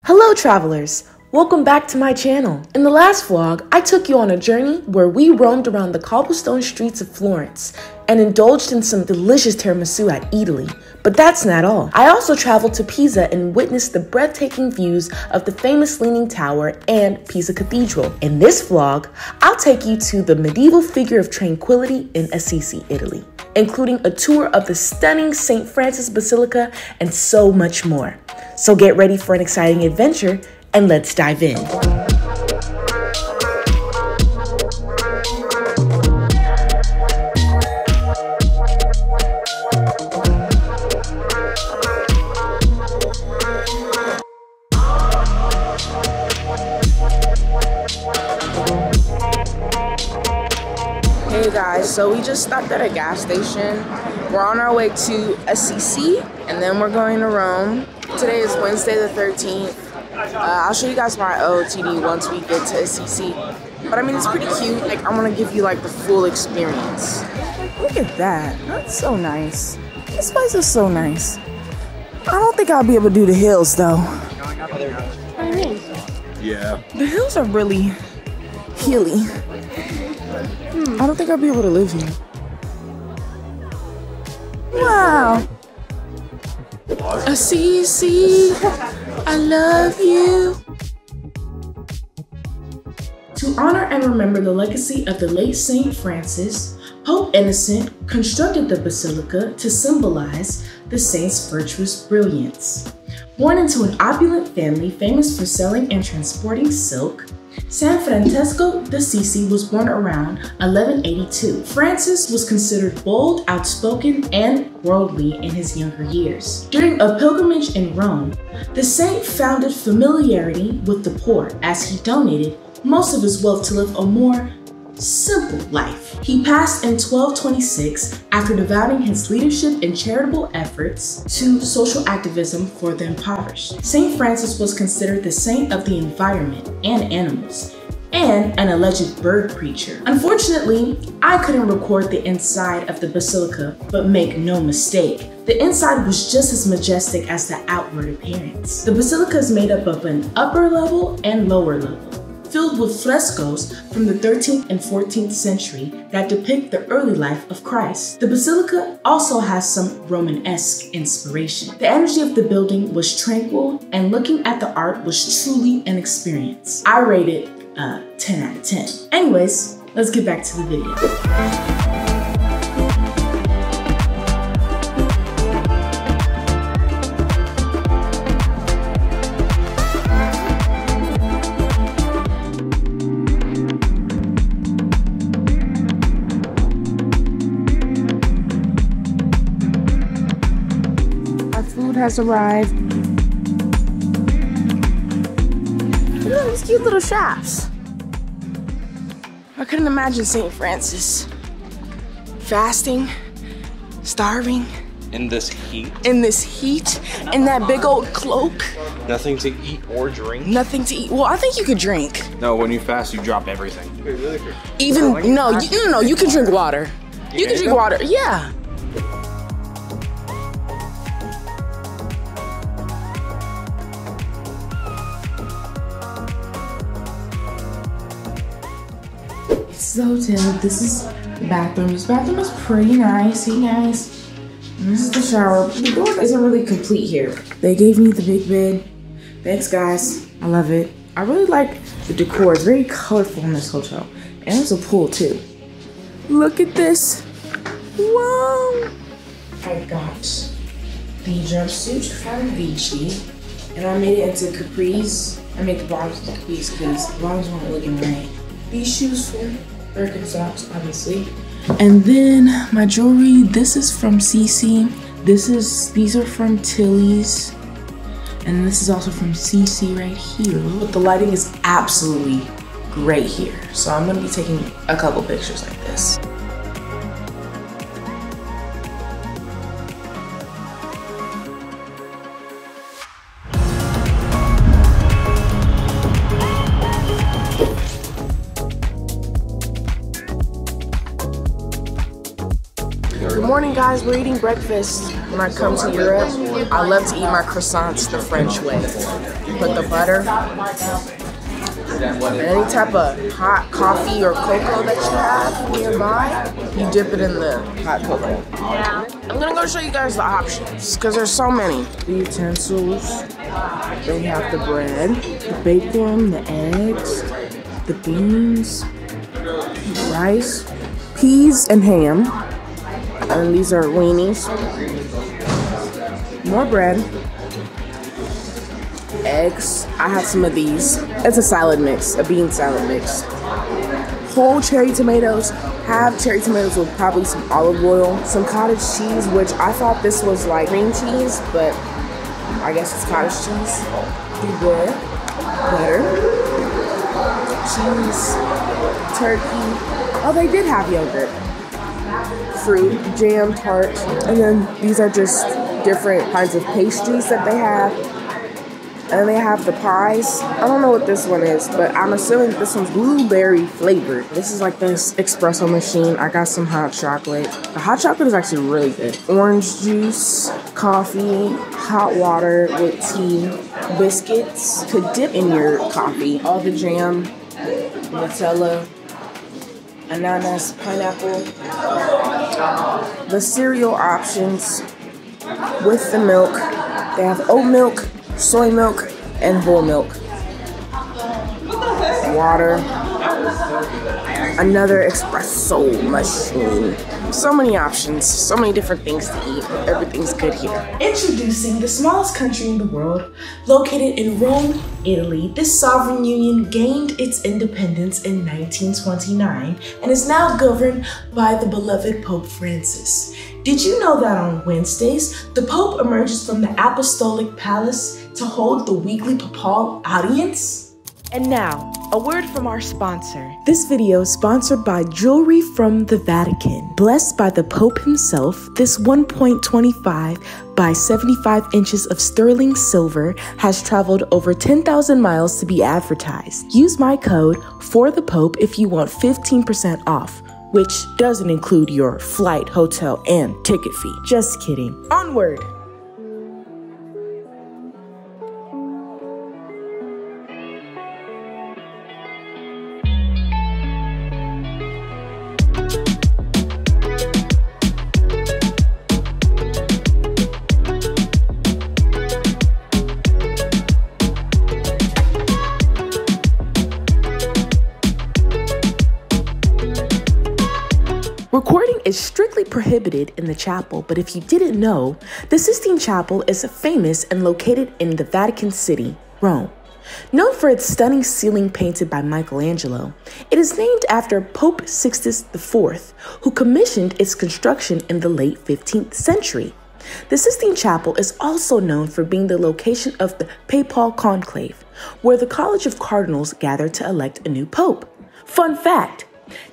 Hello travelers! Welcome back to my channel. In the last vlog, I took you on a journey where we roamed around the cobblestone streets of Florence and indulged in some delicious tiramisu at Italy. But that's not all. I also traveled to Pisa and witnessed the breathtaking views of the famous Leaning Tower and Pisa Cathedral. In this vlog, I'll take you to the medieval figure of tranquility in Assisi, Italy, including a tour of the stunning St. Francis Basilica and so much more. So get ready for an exciting adventure and let's dive in. Hey guys, so we just stopped at a gas station. We're on our way to Assisi and then we're going to Rome. Today is Wednesday the 13th. I'll show you guys my OOTD once we get to Assisi. But I mean, it's pretty cute. Like, I want to give you like the full experience. Look at that. That's so nice. This place is so nice. I don't think I'll be able to do the hills though. Yeah. The hills are really hilly. I don't think I'll be able to live here. Wow. Assisi, I love you. To honor and remember the legacy of the late St. Francis, Pope Innocent constructed the basilica to symbolize the saint's virtuous brilliance. Born into an opulent family famous for selling and transporting silk, San Francesco d'Assisi was born around 1182. Francis was considered bold, outspoken, and worldly in his younger years. During a pilgrimage in Rome, the saint founded familiarity with the poor as he donated most of his wealth to live a more simple life. He passed in 1226 after devoting his leadership and charitable efforts to social activism for the impoverished. St. Francis was considered the saint of the environment and animals, and an alleged bird preacher. Unfortunately, I couldn't record the inside of the basilica, but make no mistake, the inside was just as majestic as the outward appearance. The basilica is made up of an upper level and lower level, filled with frescoes from the 13th and 14th century that depict the early life of Christ. The basilica also has some Romanesque inspiration. The energy of the building was tranquil, and looking at the art was truly an experience. I rate it 10 out of 10. Anyways, let's get back to the video. Has arrived. Look at these cute little shops. I couldn't imagine St. Francis fasting, starving. In this heat. In this heat, in that big old cloak. Nothing to eat or drink. Nothing to eat. Well, I think you could drink. No, when you fast, you drop everything. Even, no, you can drink water. You can drink water, yeah. This is the hotel. This is the bathroom. This bathroom is pretty nice. See, guys? And this is the shower. The door isn't really complete here. They gave me the big bed. Thanks, guys. I love it. I really like the decor. It's very colorful in this hotel. And there's a pool, too. Look at this. Whoa. I got the jumpsuit from Vichy. And I made it into capris. I made the bottoms into capris because the bottoms weren't looking right. These shoes from Birkenstocks, obviously. And then my jewelry, this is from CC. These are from Tilly's. And this is also from CC right here. But the lighting is absolutely great here. So I'm gonna be taking a couple pictures like this. Good morning, guys. We're eating breakfast. When I come to Europe, I love to eat my croissants the French way. put the butter and any type of hot coffee or cocoa that you have nearby, you dip it in the hot cocoa. I'm gonna go show you guys the options because there's so many. The utensils, then you have the bread, the bacon, the eggs, the beans, rice, peas, and ham. And these are weenies. More bread. Eggs. I have some of these. It's a salad mix, a bean salad mix. Whole cherry tomatoes. Have cherry tomatoes with probably some olive oil. Some cottage cheese, which I thought this was like cream cheese, but I guess it's cottage cheese. The bread, butter, cheese, turkey. Oh, they did have yogurt. Fruit, jam, tart, and then these are just different kinds of pastries that they have. And they have the pies. I don't know what this one is, but I'm assuming this one's blueberry flavored. This is like this espresso machine. I got some hot chocolate. The hot chocolate is actually really good. Orange juice, coffee, hot water with tea, biscuits to dip in your coffee. All the jam, Nutella, ananas, pineapple. The cereal options with the milk. They have oat milk, soy milk, and whole milk. Water. Another espresso machine. So many options, so many different things to eat. Everything's good here. Introducing the smallest country in the world, located in Rome, Italy, this sovereign union gained its independence in 1929 and is now governed by the beloved Pope Francis. Did you know that on Wednesdays, the Pope emerges from the Apostolic Palace to hold the weekly papal audience? And now, a word from our sponsor. This video is sponsored by jewelry from the Vatican. Blessed by the Pope himself, this 1.25 by 75 inches of sterling silver has traveled over 10,000 miles to be advertised. Use my code FORTHEPOPE if you want 15% off, which doesn't include your flight, hotel, and ticket fee. Just kidding. Onward! Recording is strictly prohibited in the chapel, but if you didn't know, the Sistine Chapel is famous and located in the Vatican City, Rome. Known for its stunning ceiling painted by Michelangelo, it is named after Pope Sixtus IV, who commissioned its construction in the late 15th century. The Sistine Chapel is also known for being the location of the Papal Conclave, where the College of Cardinals gathered to elect a new pope. Fun fact!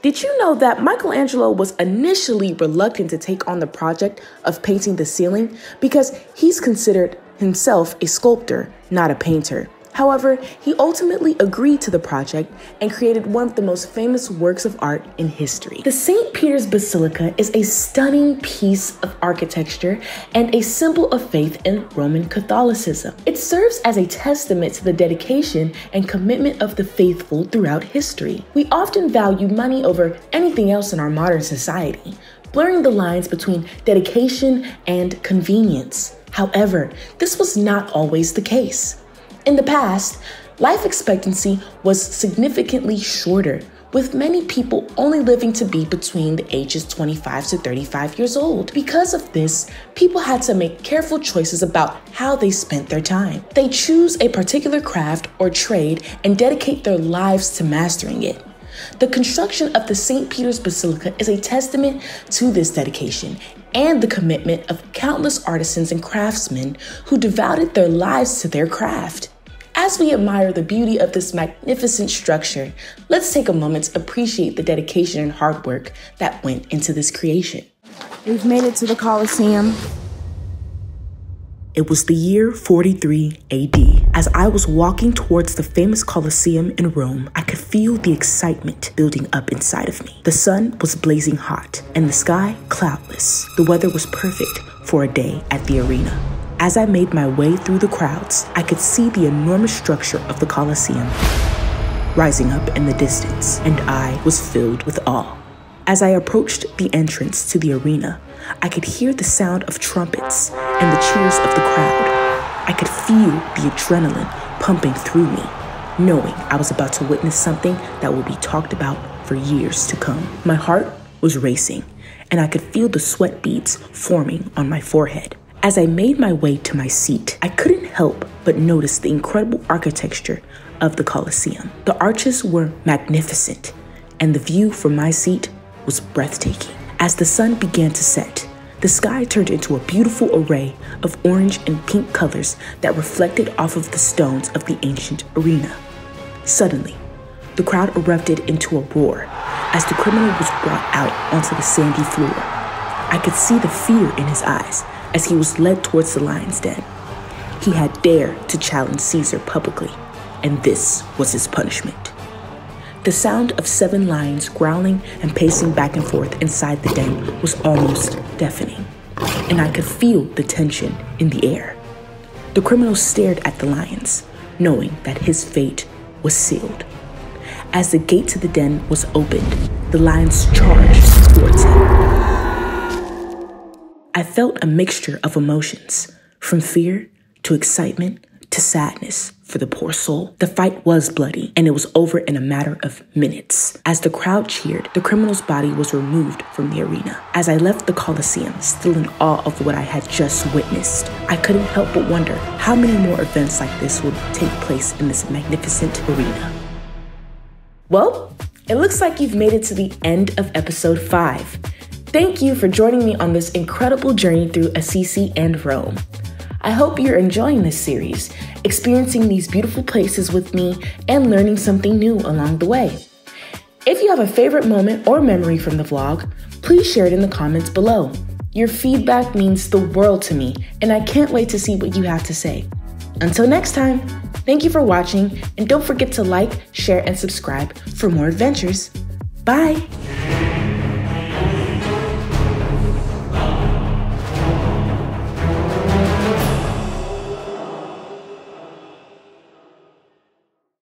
Did you know that Michelangelo was initially reluctant to take on the project of painting the ceiling because he's considered himself a sculptor, not a painter? However, he ultimately agreed to the project and created one of the most famous works of art in history. The St. Peter's Basilica is a stunning piece of architecture and a symbol of faith in Roman Catholicism. It serves as a testament to the dedication and commitment of the faithful throughout history. We often value money over anything else in our modern society, blurring the lines between dedication and convenience. However, this was not always the case. In the past, life expectancy was significantly shorter, with many people only living to be between the ages 25 to 35 years old. Because of this, people had to make careful choices about how they spent their time. They choose a particular craft or trade and dedicate their lives to mastering it. The construction of the St. Peter's Basilica is a testament to this dedication and the commitment of countless artisans and craftsmen who devoted their lives to their craft. As we admire the beauty of this magnificent structure, let's take a moment to appreciate the dedication and hard work that went into this creation. We've made it to the Colosseum. It was the year 43 AD. As I was walking towards the famous Colosseum in Rome, I could feel the excitement building up inside of me. The sun was blazing hot and the sky cloudless. The weather was perfect for a day at the arena. As I made my way through the crowds, I could see the enormous structure of the Colosseum rising up in the distance, and I was filled with awe. As I approached the entrance to the arena, I could hear the sound of trumpets and the cheers of the crowd. I could feel the adrenaline pumping through me, knowing I was about to witness something that would be talked about for years to come. My heart was racing, and I could feel the sweat beads forming on my forehead. As I made my way to my seat, I couldn't help but notice the incredible architecture of the Colosseum. The arches were magnificent, and the view from my seat was breathtaking. As the sun began to set, the sky turned into a beautiful array of orange and pink colors that reflected off of the stones of the ancient arena. Suddenly, the crowd erupted into a roar as the criminal was brought out onto the sandy floor. I could see the fear in his eyes as he was led towards the lion's den. He had dared to challenge Caesar publicly, and this was his punishment. The sound of 7 lions growling and pacing back and forth inside the den was almost deafening, and I could feel the tension in the air. The criminal stared at the lions, knowing that his fate was sealed. As the gate to the den was opened, the lions charged towards him. I felt a mixture of emotions, from fear to excitement to sadness for the poor soul. The fight was bloody, and it was over in a matter of minutes. As the crowd cheered, the criminal's body was removed from the arena. As I left the Colosseum, still in awe of what I had just witnessed, I couldn't help but wonder how many more events like this would take place in this magnificent arena. Well, it looks like you've made it to the end of episode 5. Thank you for joining me on this incredible journey through Assisi and Rome. I hope you're enjoying this series, experiencing these beautiful places with me and learning something new along the way. If you have a favorite moment or memory from the vlog, please share it in the comments below. Your feedback means the world to me, and I can't wait to see what you have to say. Until next time, thank you for watching, and don't forget to like, share, and subscribe for more adventures. Bye!